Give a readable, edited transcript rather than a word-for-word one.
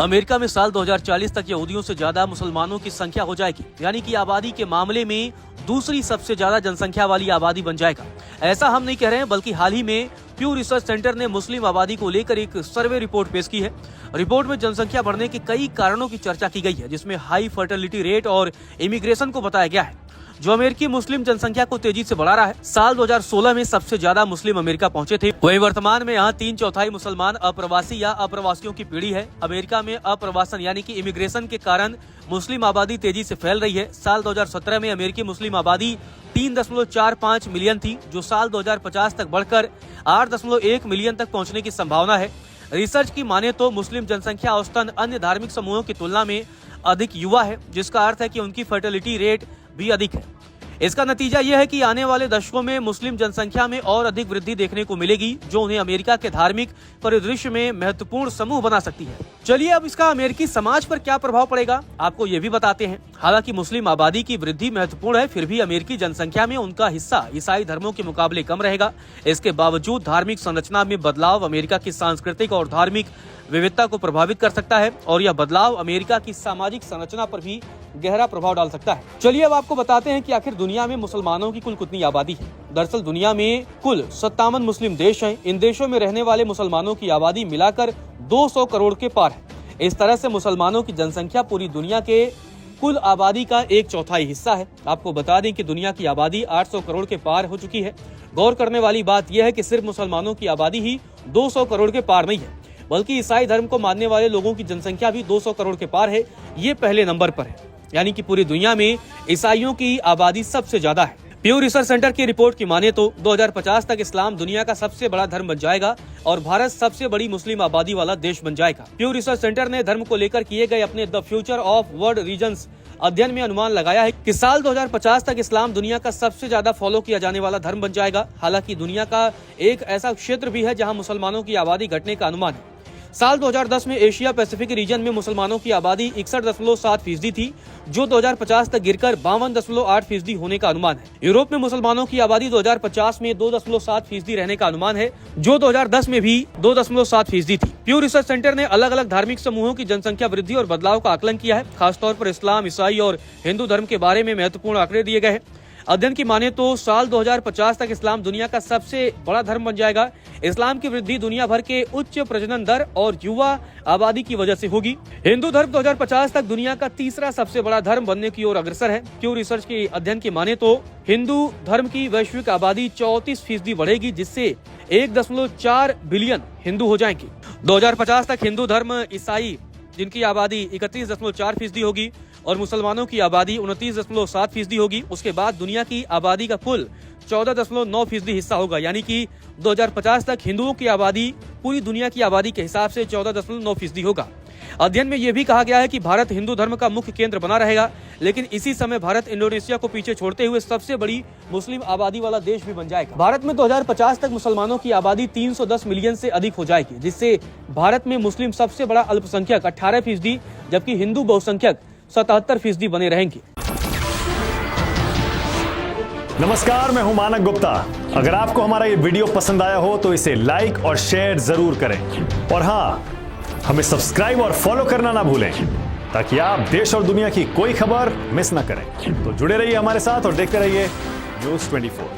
America में साल 2040 तक यहूदियों से ज्यादा मुसलमानों की संख्या हो जाएगी, यानी कि आबादी के मामले में दूसरी सबसे ज्यादा जनसंख्या वाली आबादी बन जाएगा। ऐसा हम नहीं कह रहे हैं, बल्कि हाल ही में प्यू रिसर्च सेंटर ने मुस्लिम आबादी को लेकर एक सर्वे रिपोर्ट पेश की है। रिपोर्ट में जनसंख्या बढ़ने के कई कारणों की चर्चा की गई है, जिसमें हाई फर्टिलिटी रेट और इमिग्रेशन को बताया गया है, जो अमेरिकी मुस्लिम जनसंख्या को तेजी से बढ़ा रहा है। साल 2016 में सबसे ज्यादा मुस्लिम अमेरिका पहुंचे थे। वहीं वर्तमान में यहाँ 3/4 मुसलमान अप्रवासी या अप्रवासियों की पीढ़ी है। अमेरिका में अप्रवासन यानी कि इमिग्रेशन के कारण मुस्लिम आबादी तेजी से फैल रही है। साल 2017 में अमेरिकी मुस्लिम आबादी 3.45 मिलियन थी, जो साल 2050 तक बढ़कर 8.1 मिलियन तक पहुँचने की संभावना है। रिसर्च की माने तो मुस्लिम जनसंख्या औसतन अन्य धार्मिक समूहों की तुलना में अधिक युवा है, जिसका अर्थ है कि उनकी फर्टिलिटी रेट भी अधिक है। इसका नतीजा यह है कि आने वाले दशकों में मुस्लिम जनसंख्या में और अधिक वृद्धि देखने को मिलेगी, जो उन्हें अमेरिका के धार्मिक परिदृश्य में महत्वपूर्ण समूह बना सकती है। चलिए अब इसका अमेरिकी समाज पर क्या प्रभाव पड़ेगा, आपको ये भी बताते हैं। हालांकि मुस्लिम आबादी की वृद्धि महत्वपूर्ण है, फिर भी अमेरिकी जनसंख्या में उनका हिस्सा ईसाई धर्मों के मुकाबले कम रहेगा। इसके बावजूद धार्मिक संरचना में बदलाव अमेरिका की सांस्कृतिक और धार्मिक विविधता को प्रभावित कर सकता है, और यह बदलाव अमेरिका की सामाजिक संरचना पर भी गहरा प्रभाव डाल सकता है। चलिए अब आपको बताते हैं कि आखिर दुनिया में मुसलमानों की कुल कितनी आबादी है। दरअसल दुनिया में कुल 57 मुस्लिम देश हैं। इन देशों में रहने वाले मुसलमानों की आबादी मिलाकर 200 करोड़ के पार है। इस तरह से मुसलमानों की जनसंख्या पूरी दुनिया के कुल आबादी का 1/4 हिस्सा है। आपको बता दें कि दुनिया की आबादी 800 करोड़ के पार हो चुकी है। गौर करने वाली बात यह है कि सिर्फ मुसलमानों की आबादी ही 200 करोड़ के पार नहीं है, बल्कि ईसाई धर्म को मानने वाले लोगों की जनसंख्या भी 200 करोड़ के पार है। ये पहले नंबर पर है, यानी कि पूरी दुनिया में ईसाइयों की आबादी सबसे ज्यादा है। प्यू रिसर्च सेंटर की रिपोर्ट की माने तो 2050 तक इस्लाम दुनिया का सबसे बड़ा धर्म बन जाएगा और भारत सबसे बड़ी मुस्लिम आबादी वाला देश बन जाएगा। प्यू रिसर्च सेंटर ने धर्म को लेकर किए गए अपने the future of world regions अध्ययन में अनुमान लगाया है कि साल 2050 तक इस्लाम दुनिया का सबसे ज्यादा फॉलो किया जाने वाला धर्म बन जाएगा। हालांकि दुनिया का एक ऐसा क्षेत्र भी है जहां मुसलमानों की आबादी घटने का अनुमान है। साल 2010 में एशिया पैसिफिक रीजन में मुसलमानों की आबादी 61.7% थी, जो 2050 तक गिरकर 52.8% होने का अनुमान है। यूरोप में मुसलमानों की आबादी 2050 में 2.7% रहने का अनुमान है, जो 2010 में भी 2.7% थी। प्यू रिसर्च सेंटर ने अलग अलग धार्मिक समूहों की जनसंख्या वृद्धि और बदलाव का आकलन किया है। खासतौर पर इस्लाम, ईसाई और हिंदू धर्म के बारे में महत्वपूर्ण आंकड़े दिए गए हैं। अध्ययन की माने तो साल 2050 तक इस्लाम दुनिया का सबसे बड़ा धर्म बन जाएगा। इस्लाम की वृद्धि दुनिया भर के उच्च प्रजनन दर और युवा आबादी की वजह से होगी। हिंदू धर्म 2050 तक दुनिया का तीसरा सबसे बड़ा धर्म बनने की ओर अग्रसर है। प्यू रिसर्च के अध्ययन की माने तो हिंदू धर्म की वैश्विक आबादी 34% बढ़ेगी, जिससे 1.4 बिलियन हिंदू हो जाएंगे। 2050 तक हिंदू धर्म, ईसाई जिनकी आबादी 31.4% होगी और मुसलमानों की आबादी 29.7% होगी। उसके बाद दुनिया की आबादी का कुल 14.9% हिस्सा होगा, यानी कि 2050 तक हिंदुओं की आबादी पूरी दुनिया की आबादी के हिसाब से 14.9% होगा। अध्ययन में यह भी कहा गया है कि भारत हिंदू धर्म का मुख्य केंद्र बना रहेगा, लेकिन इसी समय भारत इंडोनेशिया को पीछे छोड़ते हुए सबसे बड़ी मुस्लिम आबादी वाला देश भी बन जाएगा। भारत में 2050 तक मुसलमानों की आबादी 310 मिलियन से अधिक हो जाएगी, जिससे भारत में मुस्लिम सबसे बड़ा अल्पसंख्यक 18%, जबकि हिंदू बहुसंख्यक 77% बने रहेंगे। नमस्कार, मैं हूं मानक गुप्ता। अगर आपको हमारा ये वीडियो पसंद आया हो तो इसे लाइक और शेयर जरूर करें, और हाँ, हमें सब्सक्राइब और फॉलो करना ना भूलें, ताकि आप देश और दुनिया की कोई खबर मिस ना करें। तो जुड़े रहिए हमारे साथ और देखते रहिए न्यूज़ 24।